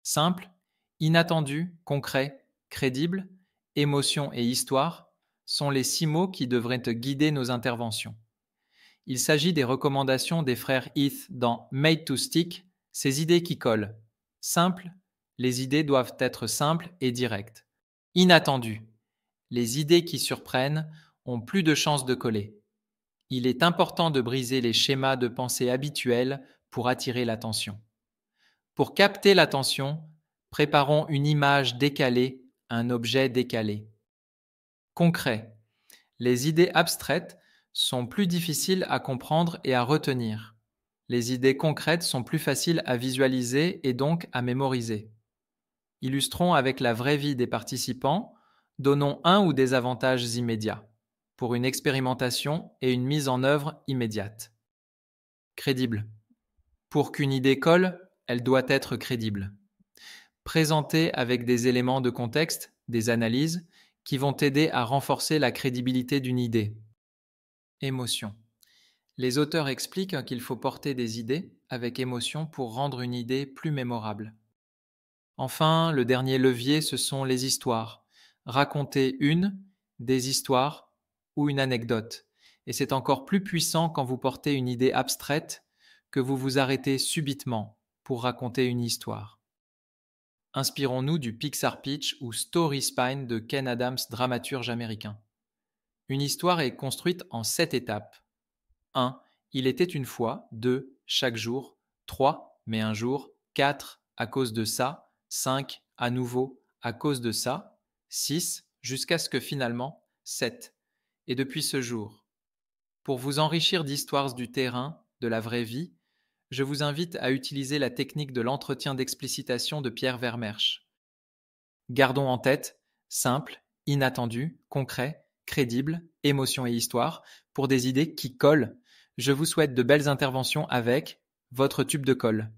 Simple, inattendu, concret, crédible, émotion et histoire sont les 6 mots qui devraient te guider nos interventions. Il s'agit des recommandations des frères Heath dans Made to Stick, ces idées qui collent. Simple, les idées doivent être simples et directes. Inattendu, les idées qui surprennent ont plus de chances de coller. Il est important de briser les schémas de pensée habituels pour attirer l'attention. Pour capter l'attention, préparons une image décalée, un objet décalé. Concret, les idées abstraites sont plus difficiles à comprendre et à retenir. Les idées concrètes sont plus faciles à visualiser et donc à mémoriser. Illustrons avec la vraie vie des participants, donnons un ou des avantages immédiats pour une expérimentation et une mise en œuvre immédiate. Crédible. Pour qu'une idée colle, elle doit être crédible. Présentée avec des éléments de contexte, des analyses, qui vont t'aider à renforcer la crédibilité d'une idée. Émotion. Les auteurs expliquent qu'il faut porter des idées avec émotion pour rendre une idée plus mémorable. Enfin, le dernier levier, ce sont les histoires. Raconter des histoires ou une anecdote. Et c'est encore plus puissant quand vous portez une idée abstraite que vous vous arrêtez subitement pour raconter une histoire. Inspirons-nous du Pixar Pitch ou Story Spine de Ken Adams, dramaturge américain. Une histoire est construite en 7 étapes. 1. Il était une fois. 2. Chaque jour. 3. Mais un jour. 4. À cause de ça. 5. À nouveau. À cause de ça. 6. Jusqu'à ce que finalement. 7. Et depuis ce jour. Pour vous enrichir d'histoires du terrain, de la vraie vie, je vous invite à utiliser la technique de l'entretien d'explicitation de Pierre Vermersch. Gardons en tête, simple, inattendu, concret, crédible, émotion et histoire, pour des idées qui collent. Je vous souhaite de belles interventions avec votre tube de colle.